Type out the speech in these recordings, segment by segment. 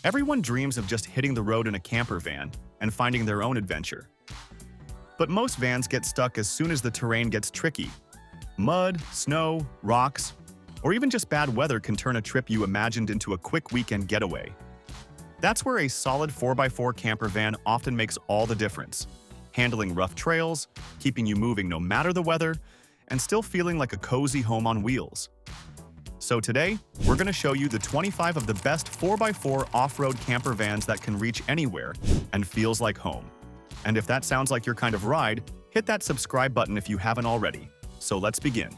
Everyone dreams of just hitting the road in a camper van and finding their own adventure. But most vans get stuck as soon as the terrain gets tricky. Mud, snow, rocks, or even just bad weather can turn a trip you imagined into a quick weekend getaway. That's where a solid 4x4 camper van often makes all the difference, handling rough trails, keeping you moving no matter the weather, and still feeling like a cozy home on wheels. So today, we're going to show you the 25 of the best 4x4 off-road camper vans that can reach anywhere and feels like home. And if that sounds like your kind of ride, hit that subscribe button if you haven't already. So let's begin.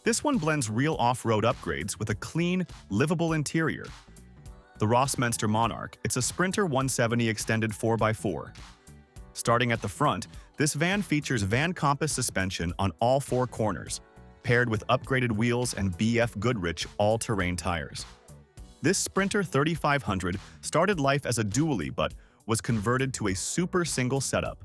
This one blends real off-road upgrades with a clean, livable interior. The Rossmönster Monarch, it's a Sprinter 170 extended 4x4. Starting at the front, this van features Van Compass suspension on all four corners, paired with upgraded wheels and BF Goodrich all-terrain tires. This Sprinter 3500 started life as a dually but was converted to a super single setup.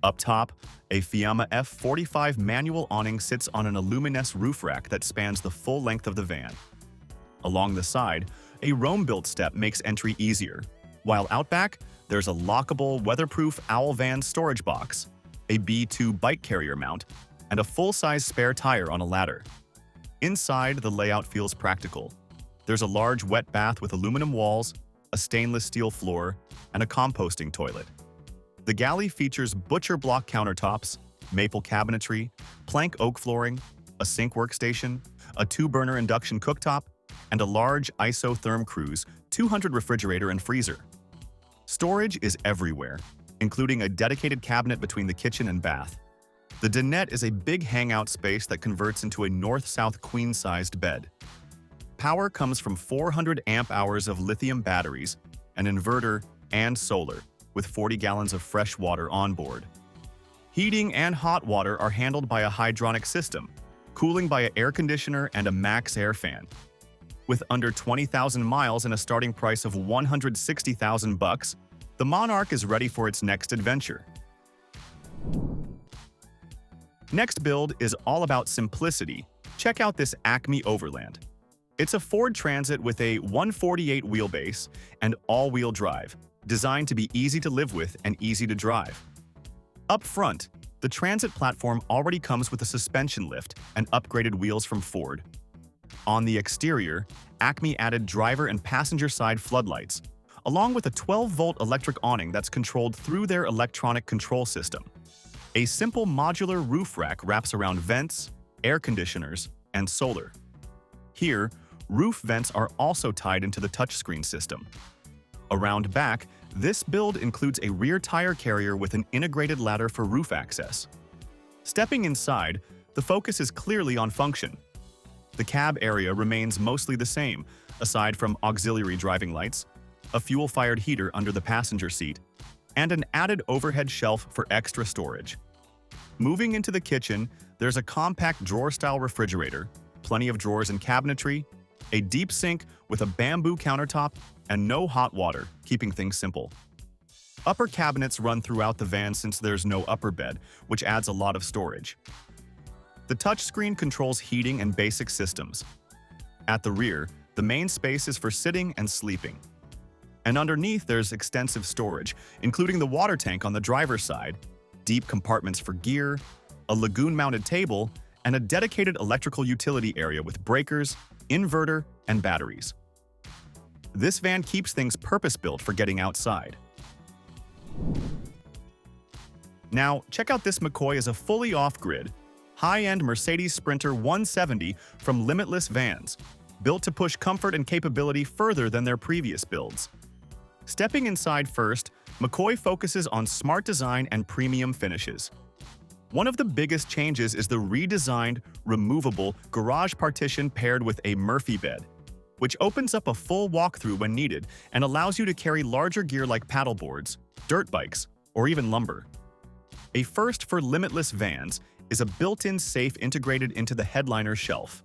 Up top, a Fiamma F45 manual awning sits on an Aluminess roof rack that spans the full length of the van. Along the side, a Rome-built step makes entry easier, while out back, there's a lockable, weatherproof Owl van storage box, a B2 bike carrier mount, and a full-size spare tire on a ladder. Inside, the layout feels practical. There's a large wet bath with aluminum walls, a stainless steel floor, and a composting toilet. The galley features butcher block countertops, maple cabinetry, plank oak flooring, a sink workstation, a 2-burner induction cooktop, and a large isotherm cruise 200 refrigerator and freezer. Storage is everywhere, including a dedicated cabinet between the kitchen and bath. The dinette is a big hangout space that converts into a north-south queen-sized bed. Power comes from 400 amp-hours of lithium batteries, an inverter, and solar, with 40 gallons of fresh water on board. Heating and hot water are handled by a hydronic system, cooling by an air conditioner and a max air fan. With under 20,000 miles and a starting price of $160,000, the Monarch is ready for its next adventure. Next build is all about simplicity. Check out this Acme Overland. It's a Ford Transit with a 148 wheelbase and all-wheel drive, designed to be easy to live with and easy to drive. Up front, the Transit platform already comes with a suspension lift and upgraded wheels from Ford. On the exterior, Acme added driver and passenger side floodlights, along with a 12-volt electric awning that's controlled through their electronic control system. A simple modular roof rack wraps around vents, air conditioners, and solar. Here, roof vents are also tied into the touchscreen system. Around back, this build includes a rear tire carrier with an integrated ladder for roof access. Stepping inside, the focus is clearly on function. The cab area remains mostly the same, aside from auxiliary driving lights, a fuel-fired heater under the passenger seat, and an added overhead shelf for extra storage. Moving into the kitchen, there's a compact drawer-style refrigerator, plenty of drawers and cabinetry, a deep sink with a bamboo countertop, and no hot water, keeping things simple. Upper cabinets run throughout the van since there's no upper bed, which adds a lot of storage. The touchscreen controls heating and basic systems. At the rear, the main space is for sitting and sleeping. And underneath there's extensive storage, including the water tank on the driver's side, deep compartments for gear, a lagoon-mounted table, and a dedicated electrical utility area with breakers, inverter, and batteries. This van keeps things purpose-built for getting outside. Now, check out this McCoy as a fully off-grid, high-end Mercedes Sprinter 170 from Limitless Vans, built to push comfort and capability further than their previous builds. Stepping inside first, McCoy focuses on smart design and premium finishes. One of the biggest changes is the redesigned, removable garage partition paired with a Murphy bed, which opens up a full walkthrough when needed and allows you to carry larger gear like paddleboards, dirt bikes, or even lumber. A first for Limitless vans is a built-in safe integrated into the headliner shelf.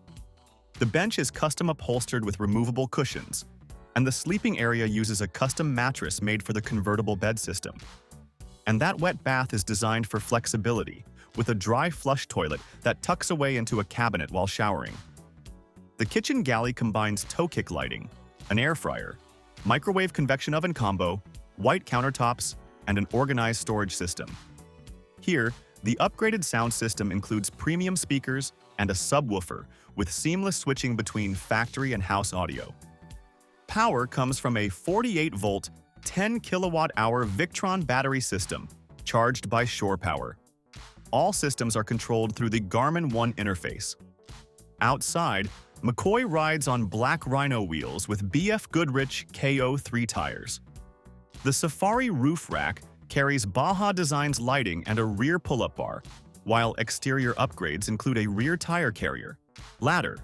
The bench is custom upholstered with removable cushions, and the sleeping area uses a custom mattress made for the convertible bed system. And that wet bath is designed for flexibility, with a dry flush toilet that tucks away into a cabinet while showering. The kitchen galley combines toe kick lighting, an air fryer, microwave convection oven combo, white countertops, and an organized storage system. Here, the upgraded sound system includes premium speakers and a subwoofer with seamless switching between factory and house audio. Power comes from a 48-volt, 10 kilowatt-hour Victron battery system, charged by shore power. All systems are controlled through the Garmin One interface. Outside, McCoy rides on black Rhino wheels with BF Goodrich KO3 tires. The Safari roof rack carries Baja Designs lighting and a rear pull-up bar, while exterior upgrades include a rear tire carrier, ladder,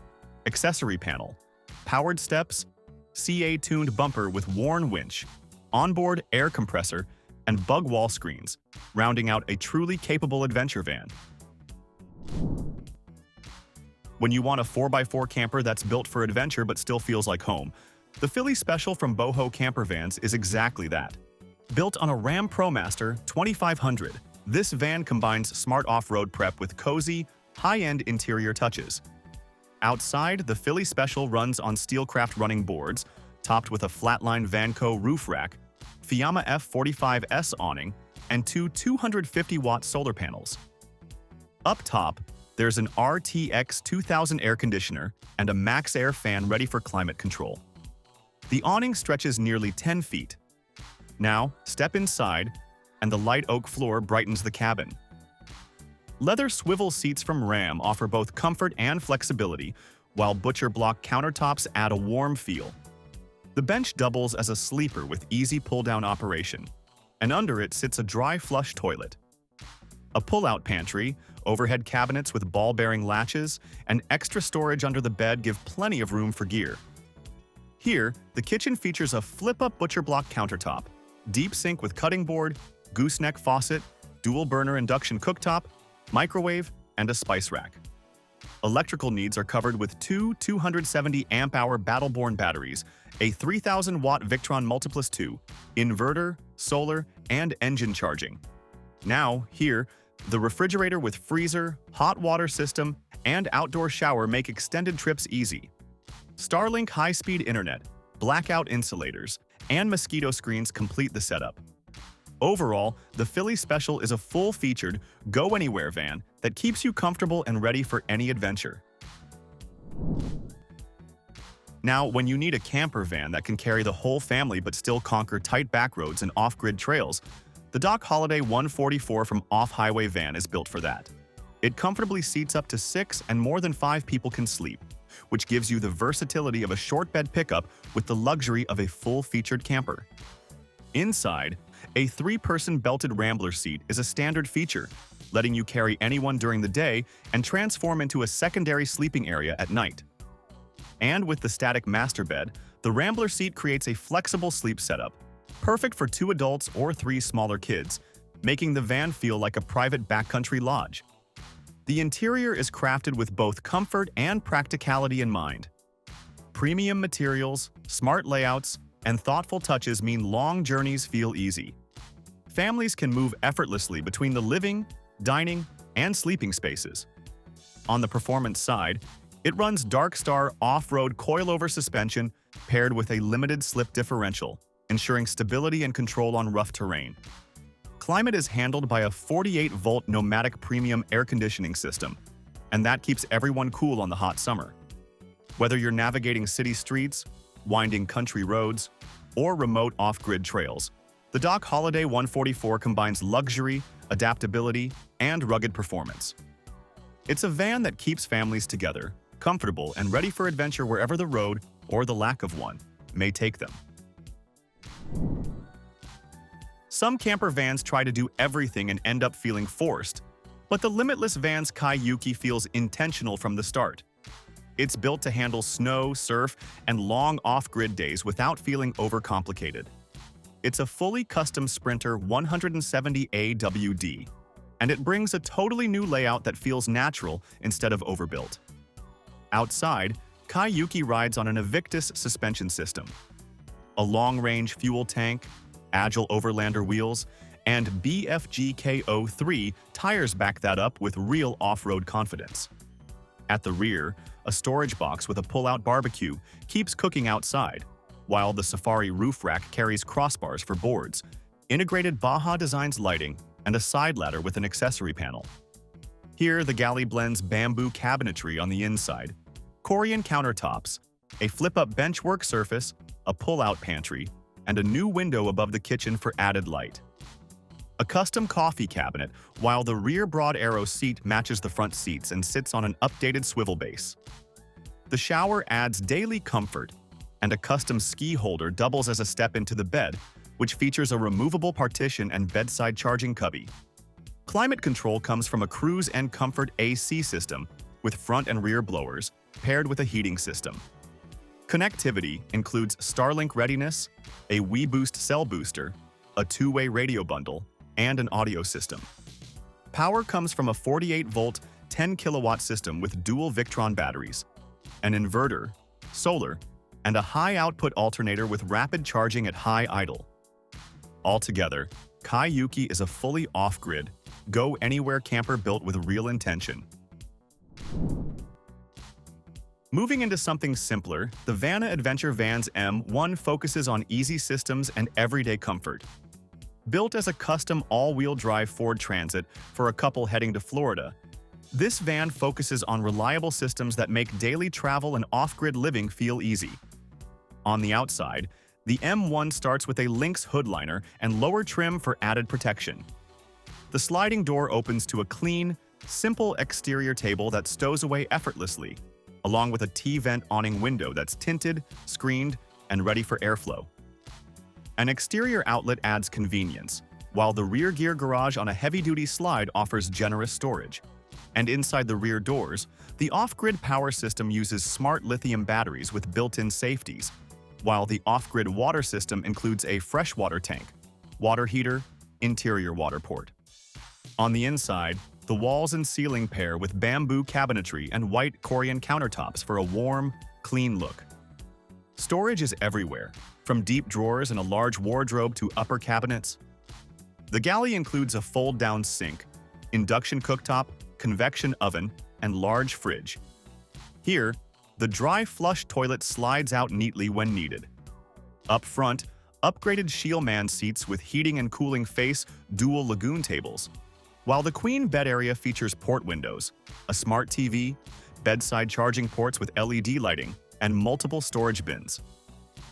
accessory panel, powered steps, CA-tuned bumper with worn winch, onboard air compressor, and bug wall screens, rounding out a truly capable adventure van. When you want a 4x4 camper that's built for adventure but still feels like home, the Philly Special from Boho Campervans is exactly that. Built on a Ram ProMaster 2500, this van combines smart off-road prep with cozy, high-end interior touches. Outside, the Philly Special runs on Steelcraft running boards, topped with a flatline Vanco roof rack, Fiamma F45S awning, and two 250-watt solar panels. Up top, there's an RTX 2000 air conditioner and a Max Air fan ready for climate control. The awning stretches nearly 10 feet. Now, step inside, and the light oak floor brightens the cabin. Leather swivel seats from Ram offer both comfort and flexibility, while butcher block countertops add a warm feel. The bench doubles as a sleeper with easy pull-down operation, and under it sits a dry flush toilet. A pull-out pantry, overhead cabinets with ball-bearing latches, and extra storage under the bed give plenty of room for gear. Here, the kitchen features a flip-up butcher block countertop, deep sink with cutting board, gooseneck faucet, dual-burner induction cooktop, microwave, and a spice rack. Electrical needs are covered with two 270 amp-hour Battleborn batteries, a 3000-watt Victron Multiplus 2, inverter, solar, and engine charging. Now, here, the refrigerator with freezer, hot water system, and outdoor shower make extended trips easy. Starlink high-speed internet, blackout insulators, and mosquito screens complete the setup. Overall, the Philly Special is a full-featured, go-anywhere van that keeps you comfortable and ready for any adventure. Now, when you need a camper van that can carry the whole family but still conquer tight backroads and off-grid trails, the Doc Holliday 144 from Highway Van is built for that. It comfortably seats up to 6 and more than 5 people can sleep, which gives you the versatility of a short bed pickup with the luxury of a full-featured camper. Inside, a 3-person belted Rambler seat is a standard feature, letting you carry anyone during the day and transform into a secondary sleeping area at night. And with the static master bed, the Rambler seat creates a flexible sleep setup, perfect for 2 adults or 3 smaller kids, making the van feel like a private backcountry lodge. The interior is crafted with both comfort and practicality in mind. Premium materials, smart layouts, and thoughtful touches mean long journeys feel easy. Families can move effortlessly between the living, dining, and sleeping spaces. On the performance side, it runs Dark Star off-road coilover suspension paired with a limited slip differential, ensuring stability and control on rough terrain. Climate is handled by a 48-volt pneumatic premium air conditioning system, and that keeps everyone cool on the hot summer. Whether you're navigating city streets, winding country roads, or remote off-grid trails, the Doc Holliday 144 combines luxury, adaptability, and rugged performance. It's a van that keeps families together, comfortable, and ready for adventure wherever the road, or the lack of one, may take them. Some camper vans try to do everything and end up feeling forced, but the Limitless van's Yuki feels intentional from the start. It's built to handle snow, surf, and long off-grid days without feeling overcomplicated. It's a fully custom Sprinter 170 AWD, and it brings a totally new layout that feels natural instead of overbuilt. Outside, Yuki rides on an Invictus suspension system. a long-range fuel tank, agile Overlander wheels, and BFGKO3 tires back that up with real off-road confidence. At the rear, a storage box with a pull-out barbecue keeps cooking outside, while the Safari roof rack carries crossbars for boards, integrated Baja Designs lighting, and a side ladder with an accessory panel. Here, the galley blends bamboo cabinetry on the inside, Korean countertops, a flip-up benchwork surface, a pull-out pantry, and a new window above the kitchen for added light. A custom coffee cabinet, while the rear broad arrow seat matches the front seats and sits on an updated swivel base. The shower adds daily comfort, and a custom ski holder doubles as a step into the bed, which features a removable partition and bedside charging cubby. Climate control comes from a Cruise and Comfort AC system with front and rear blowers, paired with a heating system. Connectivity includes Starlink readiness, a WeBoost cell booster, a two-way radio bundle, and an audio system. Power comes from a 48-volt, 10-kilowatt system with dual Victron batteries, an inverter, solar, and a high-output alternator with rapid charging at high idle. Altogether, Yuki is a fully off-grid, go-anywhere camper built with real intention. Moving into something simpler, the Vanna Adventure Van's M1 focuses on easy systems and everyday comfort. Built as a custom all-wheel drive Ford Transit for a couple heading to Florida, this van focuses on reliable systems that make daily travel and off-grid living feel easy. On the outside, the M1 starts with a Lynx hoodliner and lower trim for added protection. The sliding door opens to a clean, simple exterior table that stows away effortlessly, along with a T-vent awning window that's tinted, screened, and ready for airflow. An exterior outlet adds convenience, while the rear gear garage on a heavy-duty slide offers generous storage. And inside the rear doors, the off-grid power system uses smart lithium batteries with built-in safeties, while the off-grid water system includes a freshwater tank, water heater, interior water port. On the inside, the walls and ceiling pair with bamboo cabinetry and white Korean countertops for a warm, clean look. Storage is everywhere, from deep drawers and a large wardrobe to upper cabinets. The galley includes a fold-down sink, induction cooktop, convection oven, and large fridge. Here, the dry flush toilet slides out neatly when needed. Up front, upgraded Shieldman seats with heating and cooling face dual lagoon tables, while the queen bed area features port windows, a smart TV, bedside charging ports with LED lighting, and multiple storage bins.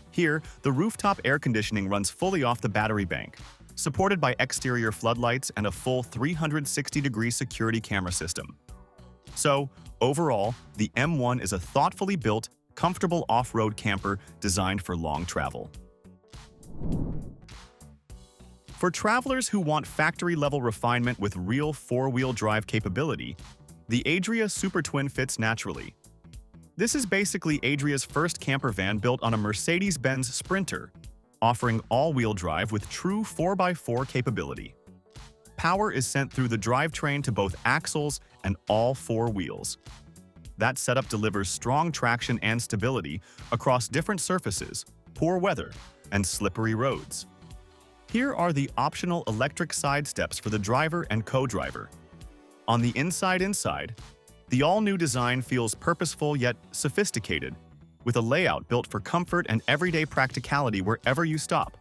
Here, the rooftop air conditioning runs fully off the battery bank, supported by exterior floodlights and a full 360-degree security camera system. So, overall, the M1 is a thoughtfully built, comfortable off-road camper designed for long travel. For travelers who want factory-level refinement with real four-wheel drive capability, the Adira Super Twin fits naturally. This is basically Adria's first camper van built on a Mercedes-Benz Sprinter, offering all-wheel drive with true 4x4 capability. Power is sent through the drivetrain to both axles and all four wheels. That setup delivers strong traction and stability across different surfaces, poor weather, and slippery roads. Here are the optional electric side steps for the driver and co-driver. On the inside, the all-new design feels purposeful yet sophisticated, with a layout built for comfort and everyday practicality wherever you stop.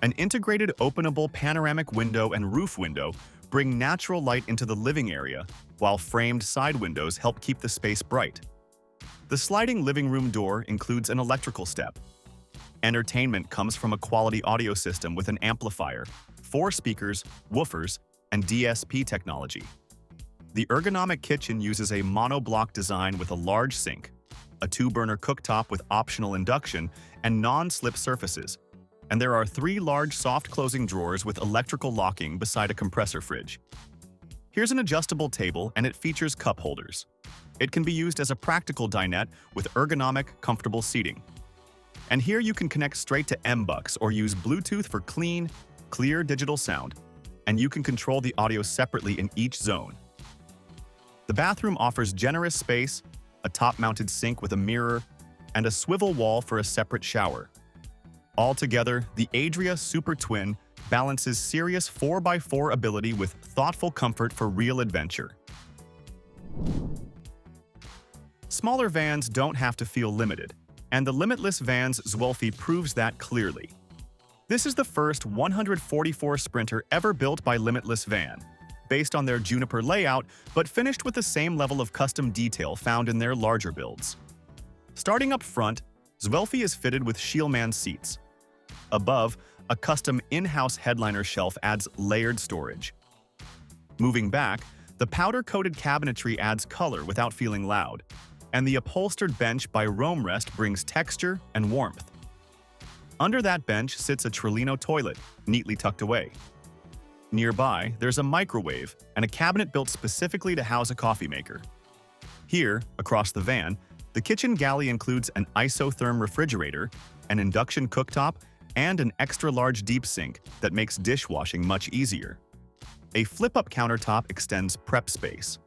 An integrated openable panoramic window and roof window bring natural light into the living area, while framed side windows help keep the space bright. The sliding living room door includes an electrical step. Entertainment comes from a quality audio system with an amplifier, 4 speakers, woofers, and DSP technology. The ergonomic kitchen uses a monoblock design with a large sink, a 2-burner cooktop with optional induction, and non-slip surfaces. And there are 3 large soft-closing drawers with electrical locking beside a compressor fridge. Here's an adjustable table, and it features cup holders. It can be used as a practical dinette with ergonomic, comfortable seating. And here you can connect straight to MBUX or use Bluetooth for clean, clear digital sound, and you can control the audio separately in each zone. The bathroom offers generous space, a top-mounted sink with a mirror, and a swivel wall for a separate shower. Altogether, the Adira Super Twin balances serious 4x4 ability with thoughtful comfort for real adventure. Smaller vans don't have to feel limited, and the Limitless van's Zwölfi proves that clearly. This is the first 144 Sprinter ever built by Limitless Van, based on their Juniper layout but finished with the same level of custom detail found in their larger builds. Starting up front, Zwölfi is fitted with Shieldman seats. Above, a custom in-house headliner shelf adds layered storage. Moving back, the powder-coated cabinetry adds color without feeling loud, and the upholstered bench by Roamrest brings texture and warmth. Under that bench sits a Trillino toilet, neatly tucked away. Nearby, there's a microwave and a cabinet built specifically to house a coffee maker. Here, across the van, the kitchen galley includes an isotherm refrigerator, an induction cooktop, and an extra-large deep sink that makes dishwashing much easier. A flip-up countertop extends prep space.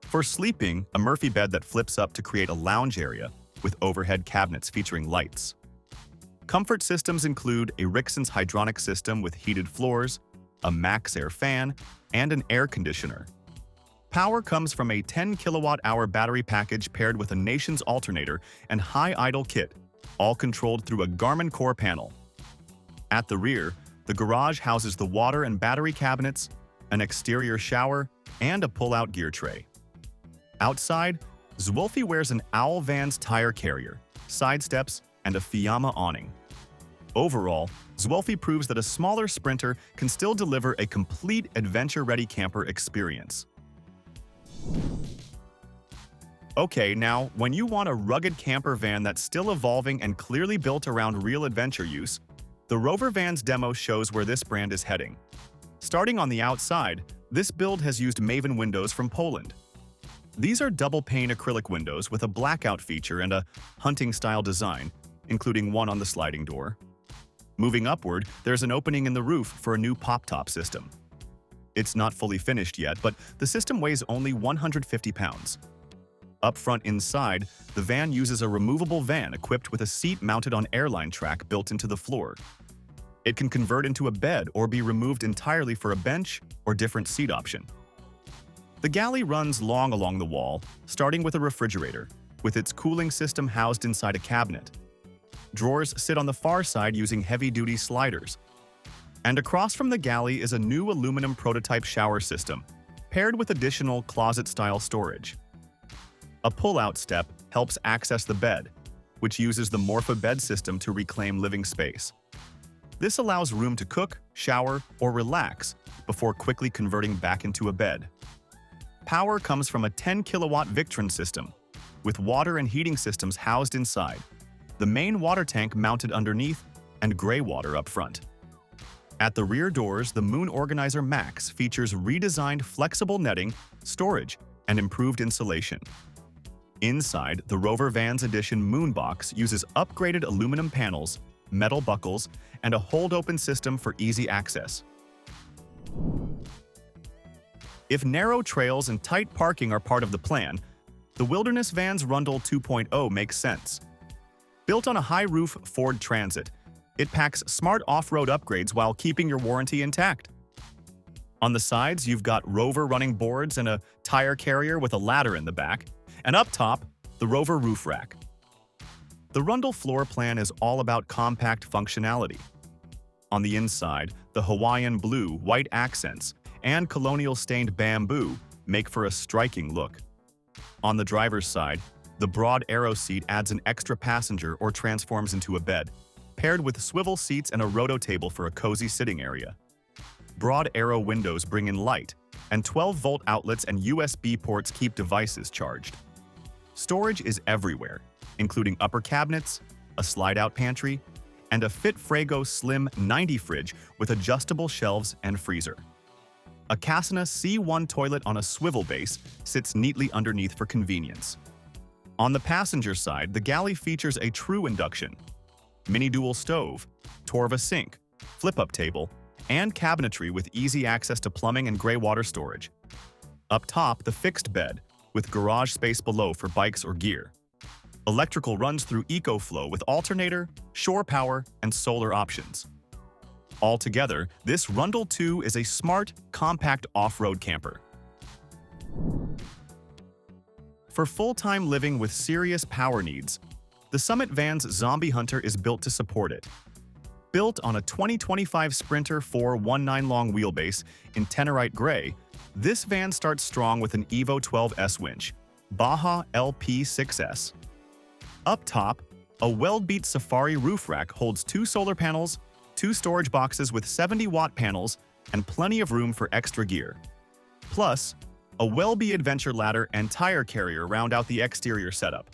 For sleeping, a Murphy bed that flips up to create a lounge area with overhead cabinets featuring lights. Comfort systems include a Rixon's hydronic system with heated floors, a Max Air fan, and an air conditioner. Power comes from a 10 kilowatt-hour battery package paired with a Nations alternator and high idle kit, all controlled through a Garmin Core panel. At the rear, the garage houses the water and battery cabinets, an exterior shower, and a pull-out gear tray. Outside, Zwölfi wears an Owl Vans tire carrier, side steps, and a Fiamma awning. Overall, Zwölfi proves that a smaller Sprinter can still deliver a complete adventure-ready camper experience. Okay, now, when you want a rugged camper van that's still evolving and clearly built around real adventure use, the Rover Van's demo shows where this brand is heading. Starting on the outside, this build has used Maven windows from Poland. These are double-pane acrylic windows with a blackout feature and a hunting-style design, including one on the sliding door. Moving upward, there's an opening in the roof for a new pop-top system. It's not fully finished yet, but the system weighs only 150 pounds. Up front inside, the van uses a removable van equipped with a seat mounted on airline track built into the floor. It can convert into a bed or be removed entirely for a bench or different seat option. The galley runs long along the wall, starting with a refrigerator, with its cooling system housed inside a cabinet. Drawers sit on the far side using heavy-duty sliders. And across from the galley is a new aluminum prototype shower system, paired with additional closet-style storage. A pull-out step helps access the bed, which uses the Morpha bed system to reclaim living space. This allows room to cook, shower, or relax before quickly converting back into a bed. Power comes from a 10 kilowatt Victron system, with water and heating systems housed inside, the main water tank mounted underneath, and gray water up front. At the rear doors, the Moon Organizer Max features redesigned flexible netting, storage, and improved insulation. Inside, the Rover Vans Edition Moon Box uses upgraded aluminum panels, metal buckles, and a hold-open system for easy access. If narrow trails and tight parking are part of the plan, the Wilderness Van's Rundle 2.0 makes sense. Built on a high-roof Ford Transit, it packs smart off-road upgrades while keeping your warranty intact. On the sides, you've got Rover running boards and a tire carrier with a ladder in the back, and up top, the Rover roof rack. The Rundle floor plan is all about compact functionality. On the inside, the Hawaiian blue, white accents, and colonial-stained bamboo make for a striking look. On the driver's side, the broad aero seat adds an extra passenger or transforms into a bed, paired with swivel seats and a roto table for a cozy sitting area. Broad aero windows bring in light, and 12-volt outlets and USB ports keep devices charged. Storage is everywhere, including upper cabinets, a slide-out pantry, and a FitFrago Slim 90 fridge with adjustable shelves and freezer. A Casina C1 toilet on a swivel base sits neatly underneath for convenience. On the passenger side, the galley features a true induction, mini-dual stove, Torva sink, flip-up table, and cabinetry with easy access to plumbing and gray water storage. Up top, the fixed bed, with garage space below for bikes or gear. Electrical runs through EcoFlow with alternator, shore power, and solar options. Altogether, this Rundle 2 is a smart, compact off-road camper. For full-time living with serious power needs, the Summit Van's Zombie Hunter is built to support it. Built on a 2025 Sprinter 419 long wheelbase in Tenorite Gray, this van starts strong with an Evo 12S winch, Baja LP6S. Up top, a Weldbeat Safari roof rack holds 2 solar panels, 2 storage boxes with 70-watt panels, and plenty of room for extra gear. Plus, a Welby Adventure ladder and tire carrier round out the exterior setup.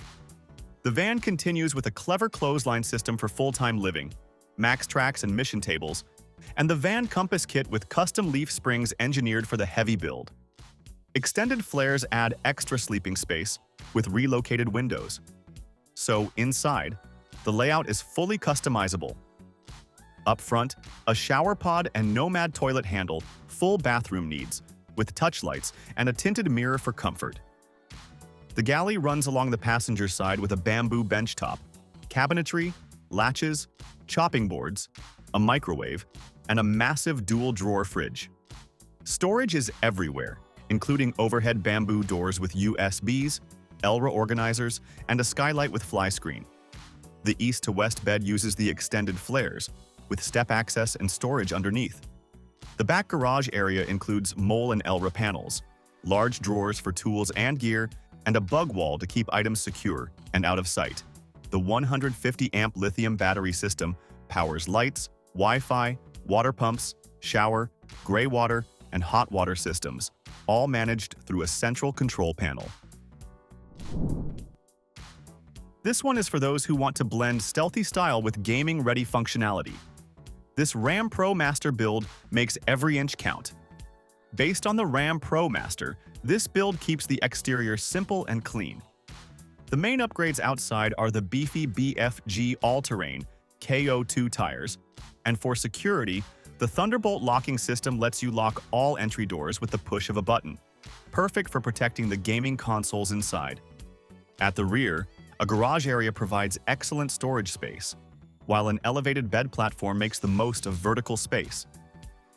The van continues with a clever clothesline system for full-time living, max tracks and mission tables, and the van compass kit with custom leaf springs engineered for the heavy build. Extended flares add extra sleeping space with relocated windows. So inside, the layout is fully customizable. Up front, a shower pod and Nomad toilet handle, full bathroom needs, with touch lights and a tinted mirror for comfort. The galley runs along the passenger side with a bamboo bench top, cabinetry, latches, chopping boards, a microwave, and a massive dual-drawer fridge. Storage is everywhere, including overhead bamboo doors with USBs, ELRA organizers, and a skylight with fly screen. The east-to-west bed uses the extended flares, with step access and storage underneath. The back garage area includes mole and ELRA panels, large drawers for tools and gear, and a bug wall to keep items secure and out of sight. The 150-amp lithium battery system powers lights, Wi-Fi, water pumps, shower, gray water, and hot water systems, all managed through a central control panel. This one is for those who want to blend stealthy style with gaming-ready functionality. This Ram Pro Master build makes every inch count. Based on the Ram Pro Master, this build keeps the exterior simple and clean. The main upgrades outside are the beefy BFG all-terrain KO2 tires, and for security, the Thunderbolt locking system lets you lock all entry doors with the push of a button, perfect for protecting the gaming consoles inside. At the rear, a garage area provides excellent storage space, while an elevated bed platform makes the most of vertical space.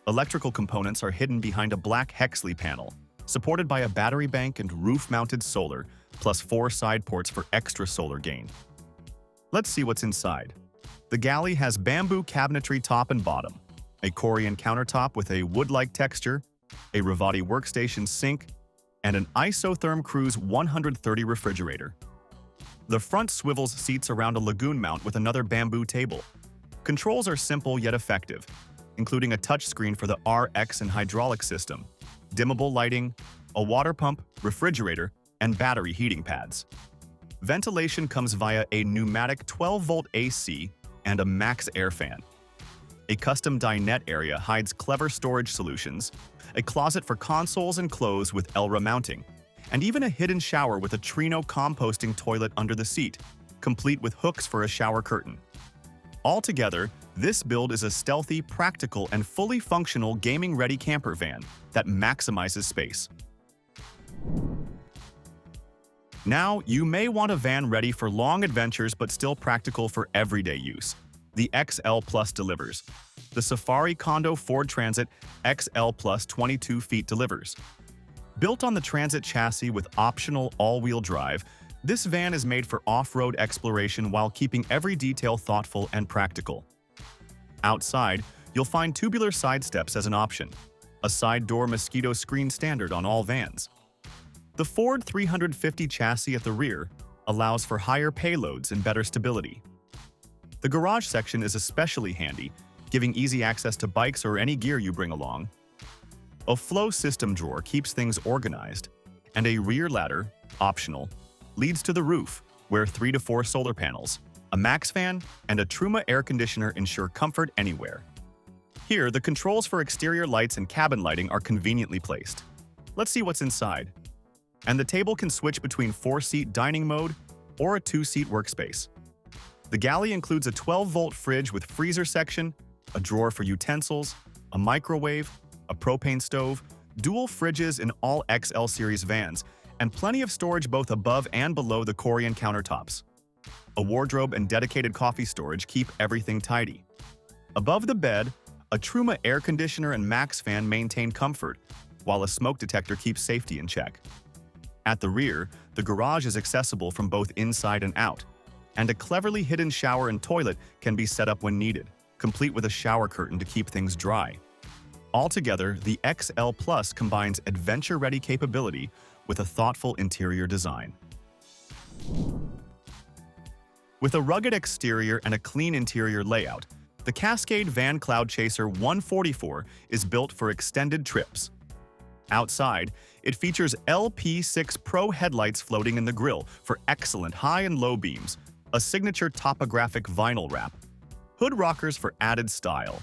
Electrical components are hidden behind a black Hexley panel, supported by a battery bank and roof-mounted solar, plus 4 side ports for extra solar gain. Let's see what's inside. The galley has bamboo cabinetry top and bottom, a Corian countertop with a wood-like texture, a Rivati workstation sink, and an Isotherm Cruise 130 refrigerator. The front swivels seats around a lagoon mount with another bamboo table. Controls are simple yet effective, including a touchscreen for the RX and hydraulic system, dimmable lighting, a water pump, refrigerator, and battery heating pads. Ventilation comes via a pneumatic 12-volt AC and a max air fan. A custom dinette area hides clever storage solutions, a closet for consoles and clothes with ELRA mounting, and even a hidden shower with a Trino composting toilet under the seat, complete with hooks for a shower curtain. Altogether, this build is a stealthy, practical, and fully functional gaming-ready camper van that maximizes space. Now, you may want a van ready for long adventures but still practical for everyday use. The XL Plus delivers. The Safari Condo Ford Transit XL Plus 22 feet delivers. Built on the Transit chassis with optional all-wheel drive, this van is made for off-road exploration while keeping every detail thoughtful and practical. Outside, you'll find tubular side steps as an option, a side door mosquito screen standard on all vans. The Ford 350 chassis at the rear allows for higher payloads and better stability. The garage section is especially handy, giving easy access to bikes or any gear you bring along. A flow system drawer keeps things organized, and a rear ladder, optional, leads to the roof, where 3 to 4 solar panels, a max fan, and a Truma air conditioner ensure comfort anywhere. Here, the controls for exterior lights and cabin lighting are conveniently placed. Let's see what's inside. And the table can switch between 4-seat dining mode or a 2-seat workspace. The galley includes a 12-volt fridge with freezer section, a drawer for utensils, a microwave, a propane stove, dual fridges in all XL series vans, and plenty of storage both above and below the Corian countertops. A wardrobe and dedicated coffee storage keep everything tidy. Above the bed, a Truma air conditioner and Max fan maintain comfort, while a smoke detector keeps safety in check. At the rear, the garage is accessible from both inside and out, and a cleverly hidden shower and toilet can be set up when needed, complete with a shower curtain to keep things dry. Altogether, the XL Plus combines adventure-ready capability with a thoughtful interior design. With a rugged exterior and a clean interior layout, the Cascade Van Cloudchaser 144 is built for extended trips. Outside, it features LP6 Pro headlights floating in the grille for excellent high and low beams, a signature topographic vinyl wrap, hood rockers for added style,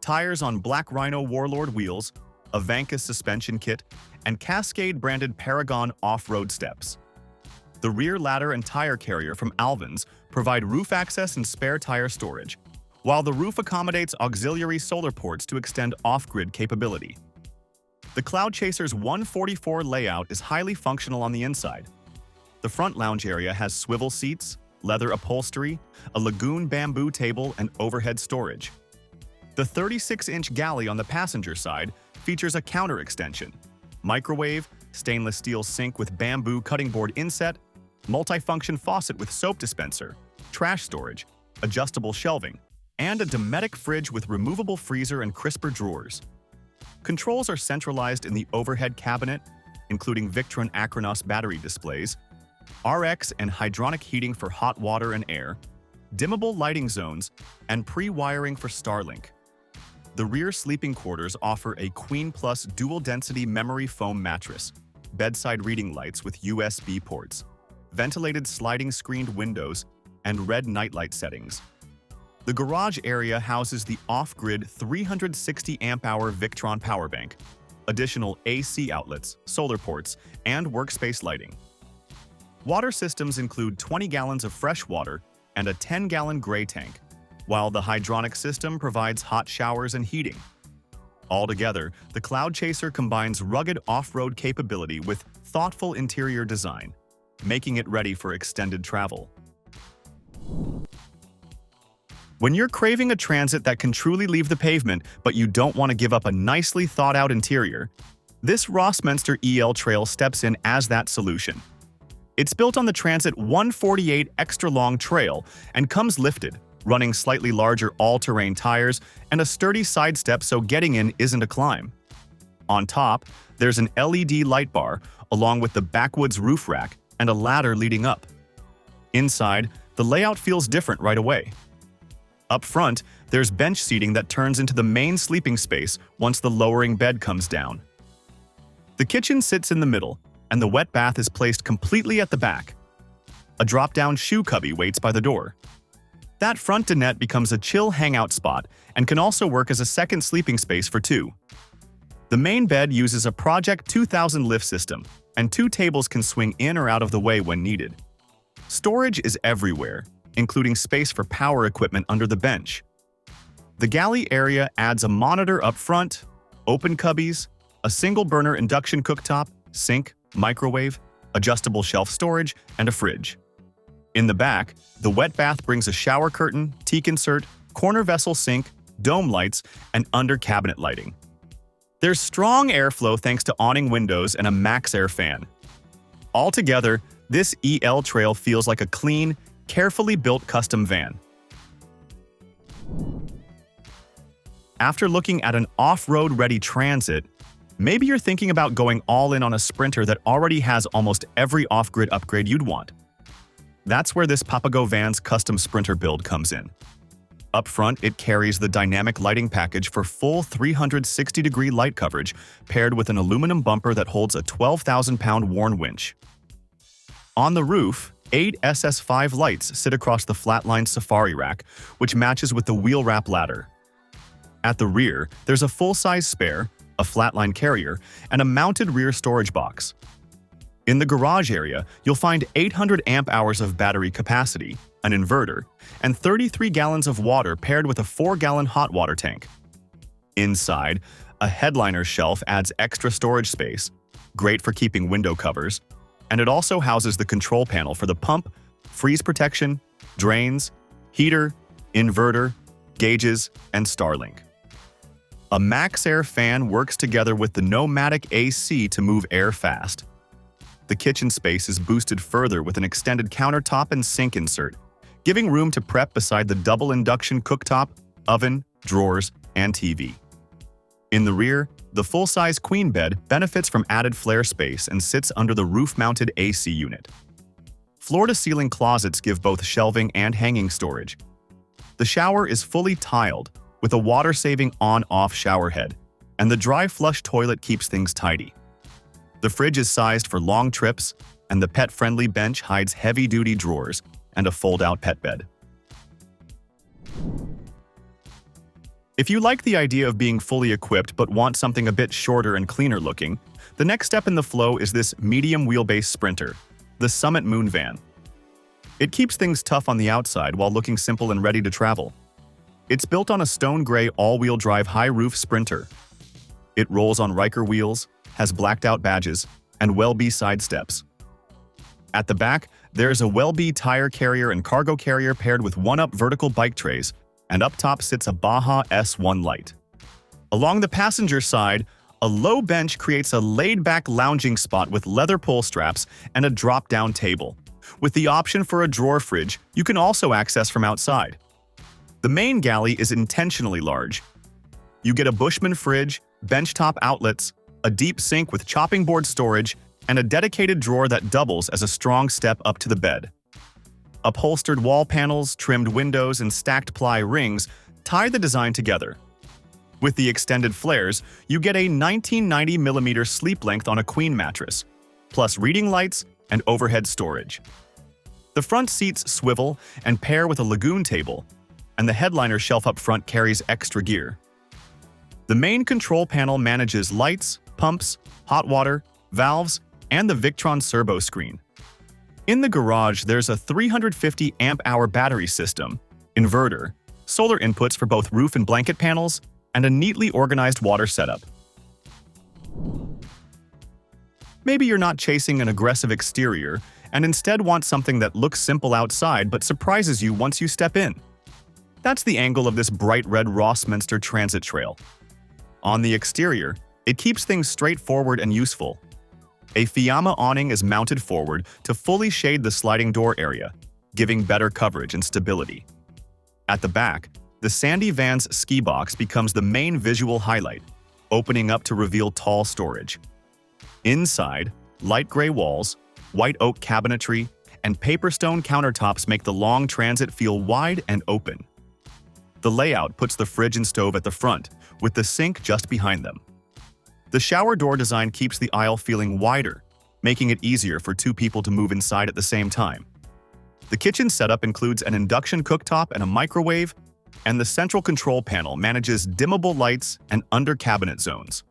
tires on Black Rhino Warlord wheels, a Vanka suspension kit, and Cascade-branded Paragon off-road steps. The rear ladder and tire carrier from Alvin's provide roof access and spare tire storage, while the roof accommodates auxiliary solar ports to extend off-grid capability. The Cloudchaser's 144 layout is highly functional on the inside. The front lounge area has swivel seats, leather upholstery, a lagoon bamboo table, and overhead storage. The 36-inch galley on the passenger side features a counter extension, microwave, stainless steel sink with bamboo cutting board inset, multifunction faucet with soap dispenser, trash storage, adjustable shelving, and a Dometic fridge with removable freezer and crisper drawers. Controls are centralized in the overhead cabinet, including Victron Acronos battery displays, RX and hydronic heating for hot water and air, dimmable lighting zones, and pre-wiring for Starlink. The rear sleeping quarters offer a Queen Plus dual-density memory foam mattress, bedside reading lights with USB ports, ventilated sliding screened windows, and red nightlight settings. The garage area houses the off-grid 360 amp-hour Victron power bank, additional AC outlets, solar ports, and workspace lighting. Water systems include 20 gallons of fresh water and a 10-gallon gray tank, while the hydronic system provides hot showers and heating. Altogether, the Cloudchaser combines rugged off-road capability with thoughtful interior design, making it ready for extended travel. When you're craving a transit that can truly leave the pavement, but you don't want to give up a nicely thought-out interior, this Rossmönster EL Trail steps in as that solution. It's built on the Transit 148 extra-long trail and comes lifted, running slightly larger all-terrain tires and a sturdy side step so getting in isn't a climb. On top, there's an LED light bar, along with the backwoods roof rack and a ladder leading up. Inside, the layout feels different right away. Up front, there's bench seating that turns into the main sleeping space once the lowering bed comes down. The kitchen sits in the middle, and the wet bath is placed completely at the back. A drop-down shoe cubby waits by the door. That front dinette becomes a chill hangout spot and can also work as a second sleeping space for two. The main bed uses a Project 2000 lift system, and two tables can swing in or out of the way when needed. Storage is everywhere, including space for power equipment under the bench. The galley area adds a monitor up front, open cubbies, a single-burner induction cooktop, sink, microwave, adjustable shelf storage, and a fridge. In the back, the wet bath brings a shower curtain, teak insert, corner vessel sink, dome lights, and under-cabinet lighting. There's strong airflow thanks to awning windows and a Max Air fan. Altogether, this EL Trail feels like a clean, carefully built custom van. After looking at an off-road ready transit, maybe you're thinking about going all in on a Sprinter that already has almost every off-grid upgrade you'd want. That's where this Papago van's custom Sprinter build comes in. Up front, it carries the dynamic lighting package for full 360-degree light coverage, paired with an aluminum bumper that holds a 12,000-pound Warn winch. On the roof, 8 SS5 lights sit across the flatline safari rack, which matches with the wheel wrap ladder. At the rear, there's a full-size spare, a flatline carrier, and a mounted rear storage box. In the garage area, you'll find 800 amp-hours of battery capacity, an inverter, and 33 gallons of water paired with a 4-gallon hot water tank. Inside, a headliner shelf adds extra storage space, great for keeping window covers, and it also houses the control panel for the pump, freeze protection, drains, heater, inverter, gauges, and Starlink. A MaxxAir fan works together with the Nomadic AC to move air fast. The kitchen space is boosted further with an extended countertop and sink insert, giving room to prep beside the double induction cooktop, oven, drawers, and TV. In the rear, the full-size queen bed benefits from added flare space and sits under the roof-mounted AC unit. Floor-to-ceiling closets give both shelving and hanging storage. The shower is fully tiled, with a water-saving on-off shower head, and the dry flush toilet keeps things tidy. The fridge is sized for long trips, and the pet-friendly bench hides heavy-duty drawers and a fold-out pet bed. If you like the idea of being fully equipped but want something a bit shorter and cleaner looking, the next step in the flow is this medium wheelbase sprinter, the Summit Moon Van. It keeps things tough on the outside while looking simple and ready to travel. It's built on a stone gray all-wheel drive high-roof sprinter. It rolls on Riker wheels, has blacked-out badges, and Welby side steps. At the back, there's a Welby tire carrier and cargo carrier paired with one-up vertical bike trays, and up top sits a Baja S1 light. Along the passenger side, a low bench creates a laid-back lounging spot with leather pull straps and a drop-down table. With the option for a drawer fridge, you can also access from outside. The main galley is intentionally large. You get a Bushman fridge, benchtop outlets, a deep sink with chopping board storage, and a dedicated drawer that doubles as a strong step up to the bed. Upholstered wall panels, trimmed windows, and stacked ply rings tie the design together. With the extended flares, you get a 1990mm sleep length on a queen mattress, plus reading lights and overhead storage. The front seats swivel and pair with a lagoon table, and the headliner shelf up front carries extra gear. The main control panel manages lights, pumps, hot water, valves, and the Victron servo screen. In the garage, there's a 350 amp-hour battery system, inverter, solar inputs for both roof and blanket panels, and a neatly organized water setup. Maybe you're not chasing an aggressive exterior and instead want something that looks simple outside but surprises you once you step in. That's the angle of this bright red Rossmönster Transit Trail. On the exterior, it keeps things straightforward and useful. A Fiamma awning is mounted forward to fully shade the sliding door area, giving better coverage and stability. At the back, the Sandy van's ski box becomes the main visual highlight, opening up to reveal tall storage. Inside, light gray walls, white oak cabinetry, and paper stone countertops make the long transit feel wide and open. The layout puts the fridge and stove at the front, with the sink just behind them. The shower door design keeps the aisle feeling wider, making it easier for two people to move inside at the same time. The kitchen setup includes an induction cooktop and a microwave, and the central control panel manages dimmable lights and under-cabinet zones.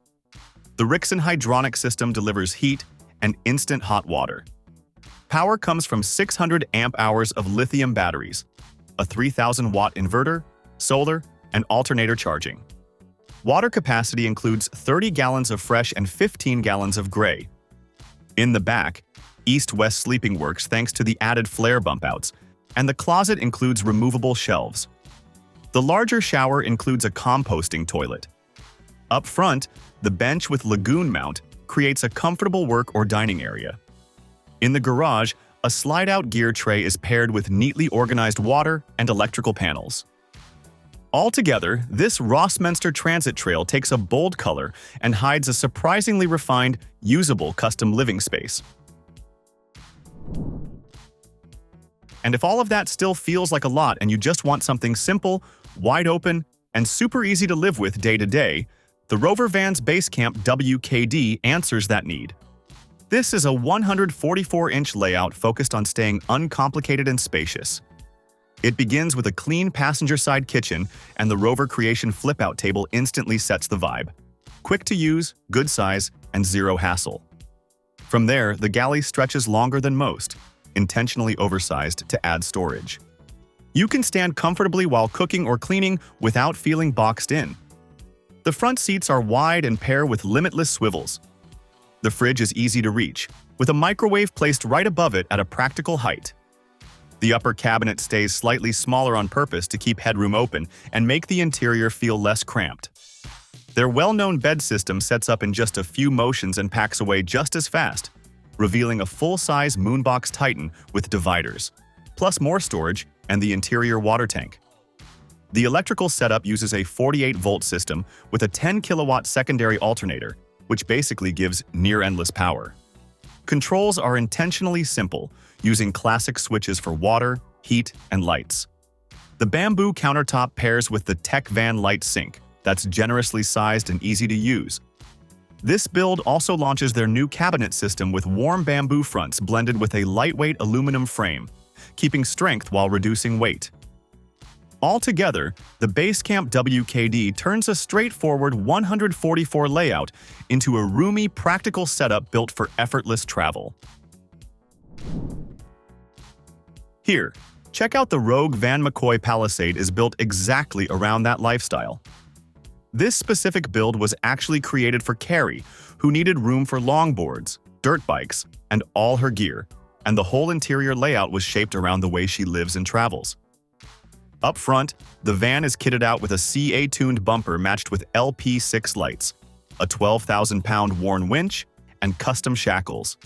The Rixon hydronic system delivers heat and instant hot water. Power comes from 600 amp-hours of lithium batteries, a 3,000-watt inverter, solar, and alternator charging. Water capacity includes 30 gallons of fresh and 15 gallons of gray. In the back, east-west sleeping works thanks to the added flare bump-outs, and the closet includes removable shelves. The larger shower includes a composting toilet. Up front, the bench with lagoon mount creates a comfortable work or dining area. In the garage, a slide-out gear tray is paired with neatly organized water and electrical panels. Altogether, this Rossmönster Transit Trail takes a bold color and hides a surprisingly refined, usable custom living space. And if all of that still feels like a lot and you just want something simple, wide open, and super easy to live with day to day, the Rover van's Basecamp WKD answers that need. This is a 144-inch layout focused on staying uncomplicated and spacious. It begins with a clean passenger-side kitchen, and the Rover Creation flip-out table instantly sets the vibe. Quick to use, good size, and zero hassle. From there, the galley stretches longer than most, intentionally oversized to add storage. You can stand comfortably while cooking or cleaning without feeling boxed in. The front seats are wide and pair with Limitless swivels. The fridge is easy to reach, with a microwave placed right above it at a practical height. The upper cabinet stays slightly smaller on purpose to keep headroom open and make the interior feel less cramped. Their well-known bed system sets up in just a few motions and packs away just as fast, revealing a full-size Moonbox Titan with dividers, plus more storage and the interior water tank. The electrical setup uses a 48-volt system with a 10-kilowatt secondary alternator, which basically gives near-endless power. Controls are intentionally simple, using classic switches for water, heat, and lights. The bamboo countertop pairs with the Tech Van Light Sink that's generously sized and easy to use. This build also launches their new cabinet system with warm bamboo fronts blended with a lightweight aluminum frame, keeping strength while reducing weight. Altogether, the Basecamp WKD turns a straightforward 144 layout into a roomy, practical setup built for effortless travel. Here, check out the Rogue Van McCoy Palisade is built exactly around that lifestyle. This specific build was actually created for Carrie, who needed room for longboards, dirt bikes, and all her gear, and the whole interior layout was shaped around the way she lives and travels. Up front, the van is kitted out with a CA-tuned bumper matched with LP6 lights, a 12,000-pound worn winch, and custom shackles.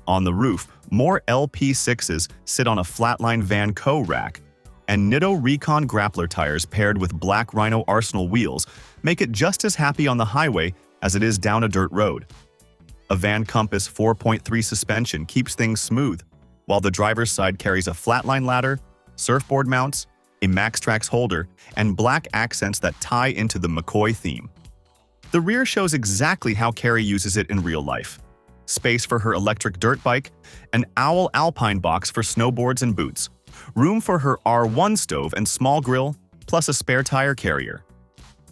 On the roof, more LP6s sit on a flatline Van Co rack, and Nitto Recon grappler tires paired with black Rhino Arsenal wheels make it just as happy on the highway as it is down a dirt road. A Van Compass 4.3 suspension keeps things smooth, while the driver's side carries a flatline ladder, surfboard mounts, a MaxTrax holder, and black accents that tie into the McCoy theme. The rear shows exactly how Carrie uses it in real life. Space for her electric dirt bike, an Owl Alpine box for snowboards and boots, room for her R1 stove and small grill, plus a spare tire carrier.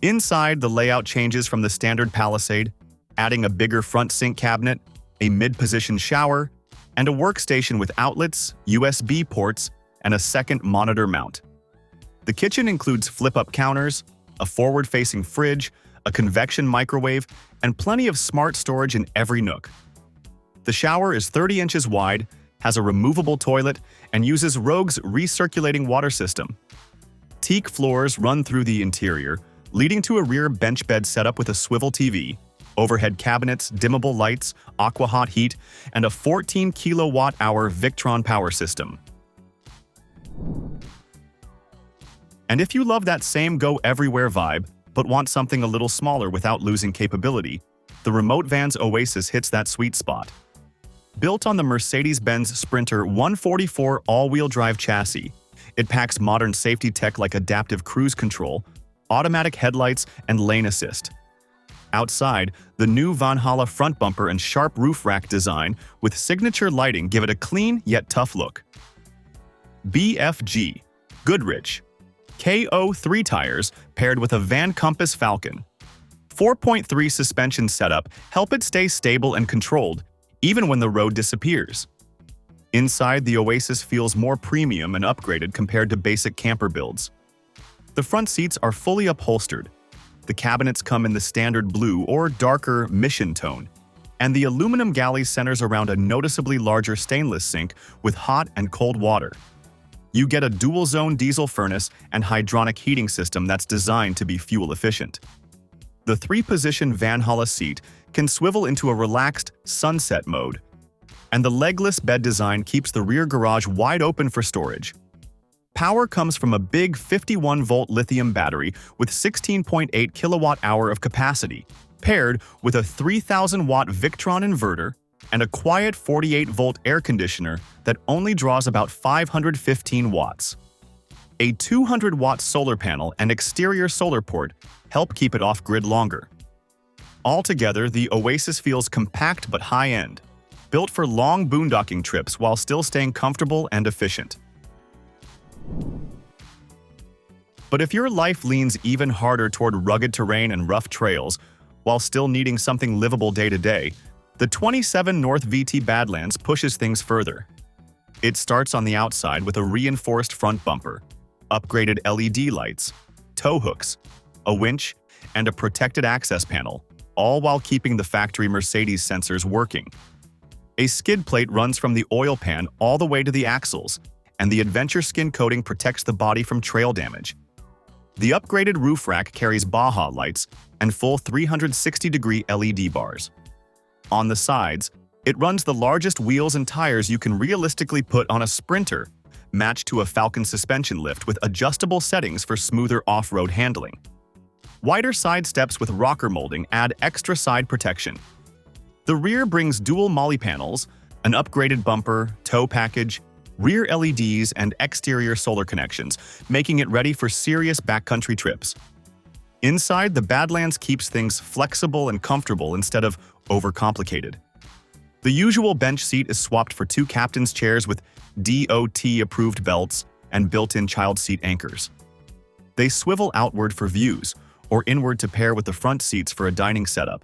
Inside, the layout changes from the standard Palisade, adding a bigger front sink cabinet, a mid-position shower, and a workstation with outlets, USB ports, and a second monitor mount. The kitchen includes flip-up counters, a forward-facing fridge, a convection microwave, and plenty of smart storage in every nook. The shower is 30 inches wide, has a removable toilet, and uses Rogue's recirculating water system. Teak floors run through the interior, leading to a rear bench bed setup with a swivel TV, overhead cabinets, dimmable lights, aqua-hot heat, and a 14-kilowatt-hour Victron power system. And if you love that same go-everywhere vibe, but want something a little smaller without losing capability, the Remote Van's Oasis hits that sweet spot. Built on the Mercedes-Benz Sprinter 144 all-wheel drive chassis, it packs modern safety tech like adaptive cruise control, automatic headlights, and lane assist. Outside, the new Valhalla front bumper and sharp roof rack design with signature lighting give it a clean yet tough look. BFG Goodrich KO3 tires paired with a Van Compass Falcon 4.3 suspension setup help it stay stable and controlled even when the road disappears. Inside, the Oasis feels more premium and upgraded compared to basic camper builds. The front seats are fully upholstered. The cabinets come in the standard blue or darker mission tone, and the aluminum galley centers around a noticeably larger stainless sink with hot and cold water. You get a dual-zone diesel furnace and hydronic heating system that's designed to be fuel efficient. The 3-position Valhalla seat can swivel into a relaxed sunset mode, and the legless bed design keeps the rear garage wide open for storage. Power comes from a big 51-volt lithium battery with 16.8 kilowatt-hour of capacity, paired with a 3,000-watt Victron inverter and a quiet 48-volt air conditioner that only draws about 515 watts. A 200-watt solar panel and exterior solar port help keep it off-grid longer. Altogether, the Oasis feels compact but high-end, built for long boondocking trips while still staying comfortable and efficient. But if your life leans even harder toward rugged terrain and rough trails, while still needing something livable day-to-day, the 27 North VT Badlands pushes things further. It starts on the outside with a reinforced front bumper, upgraded LED lights, tow hooks, a winch, and a protected access panel, all while keeping the factory Mercedes sensors working. A skid plate runs from the oil pan all the way to the axles, and the Adventure Skin coating protects the body from trail damage. The upgraded roof rack carries Boho lights and full 360-degree LED bars. On the sides, it runs the largest wheels and tires you can realistically put on a Sprinter, matched to a Falcon suspension lift with adjustable settings for smoother off-road handling. Wider side steps with rocker molding add extra side protection. The rear brings dual MOLLE panels, an upgraded bumper, tow package, rear LEDs, and exterior solar connections, making it ready for serious backcountry trips. Inside, the Badlands keeps things flexible and comfortable instead of overcomplicated. The usual bench seat is swapped for 2 captain's chairs with DOT-approved belts and built-in child seat anchors. They swivel outward for views, or inward to pair with the front seats for a dining setup.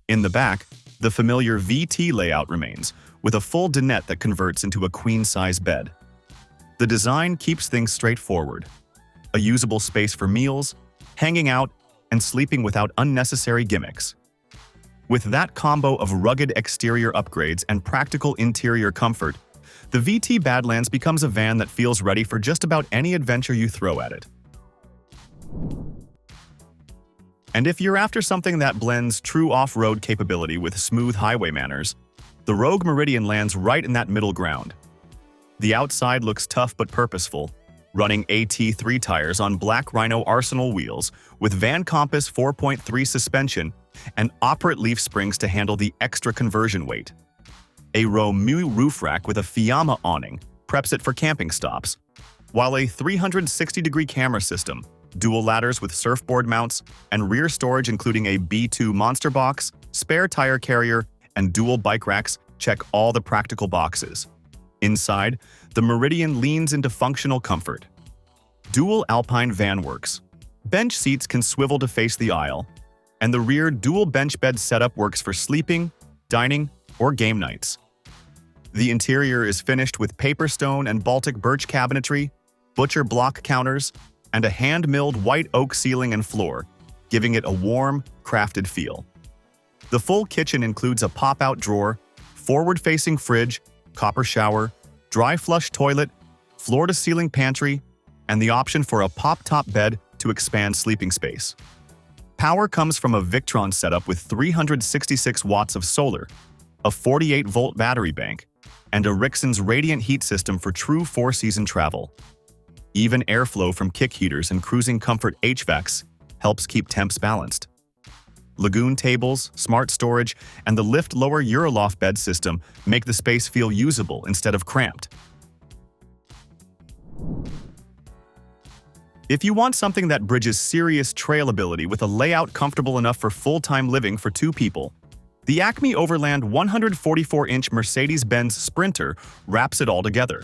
In the back, the familiar VT layout remains, with a full dinette that converts into a queen-size bed. The design keeps things straightforward. A usable space for meals, hanging out, and sleeping without unnecessary gimmicks. With that combo of rugged exterior upgrades and practical interior comfort, the VT Badlands becomes a van that feels ready for just about any adventure you throw at it. And if you're after something that blends true off-road capability with smooth highway manners, the Rogue Meridian lands right in that middle ground. The outside looks tough but purposeful, running AT3 tires on black Rhino Arsenal wheels with Van Compass 4.3 suspension and operate leaf springs to handle the extra conversion weight. A Romu roof rack with a Fiamma awning preps it for camping stops, while a 360-degree camera system, dual ladders with surfboard mounts, and rear storage including a B2 monster box, spare tire carrier, and dual bike racks check all the practical boxes. Inside, the Meridian leans into functional comfort. Dual Alpine van works. Bench seats can swivel to face the aisle, and the rear dual bench bed setup works for sleeping, dining, or game nights. The interior is finished with paper stone and Baltic birch cabinetry, butcher block counters, and a hand-milled white oak ceiling and floor, giving it a warm, crafted feel. The full kitchen includes a pop-out drawer, forward-facing fridge, copper shower, dry flush toilet, floor-to-ceiling pantry, and the option for a pop-top bed to expand sleeping space. Power comes from a Victron setup with 366 watts of solar, a 48-volt battery bank, and a Rixon's radiant heat system for true 4-season travel. Even airflow from kick heaters and cruising comfort HVACs helps keep temps balanced. Lagoon tables, smart storage, and the lift lower Euroloft bed system make the space feel usable instead of cramped. If you want something that bridges serious trail ability with a layout comfortable enough for full-time living for 2 people, the Acme Overland 144-inch Mercedes-Benz Sprinter wraps it all together.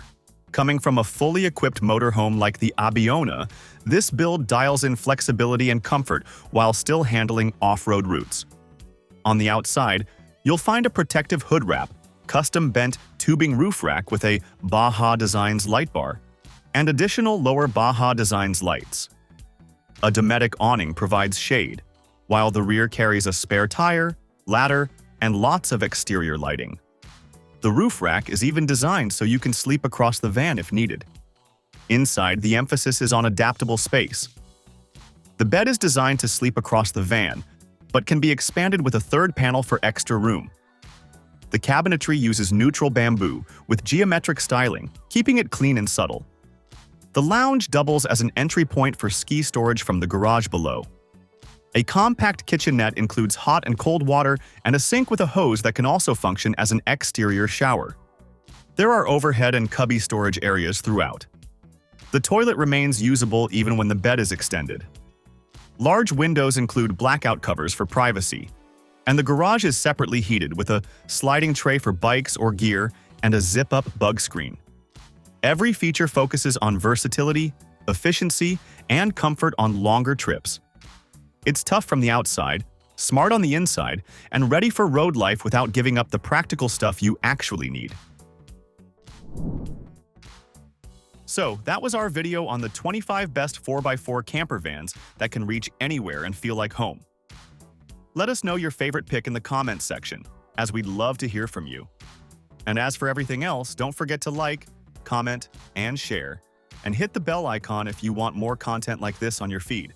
Coming from a fully equipped motorhome like the Abiona, this build dials in flexibility and comfort while still handling off-road routes. On the outside, you'll find a protective hood wrap, custom-bent tubing roof rack with a Boho Designs light bar, and additional lower Boho Designs lights. A Dometic awning provides shade, while the rear carries a spare tire, ladder, and lots of exterior lighting. The roof rack is even designed so you can sleep across the van if needed. Inside, the emphasis is on adaptable space. The bed is designed to sleep across the van, but can be expanded with a third panel for extra room. The cabinetry uses neutral bamboo with geometric styling, keeping it clean and subtle. The lounge doubles as an entry point for ski storage from the garage below. A compact kitchenette includes hot and cold water and a sink with a hose that can also function as an exterior shower. There are overhead and cubby storage areas throughout. The toilet remains usable even when the bed is extended. Large windows include blackout covers for privacy, and the garage is separately heated with a sliding tray for bikes or gear and a zip-up bug screen. Every feature focuses on versatility, efficiency, and comfort on longer trips. It's tough from the outside, smart on the inside, and ready for road life without giving up the practical stuff you actually need. So, that was our video on the 25 best 4x4 camper vans that can reach anywhere and feel like home. Let us know your favorite pick in the comments section, as we'd love to hear from you. And as for everything else, don't forget to like, comment, and share. And hit the bell icon if you want more content like this on your feed.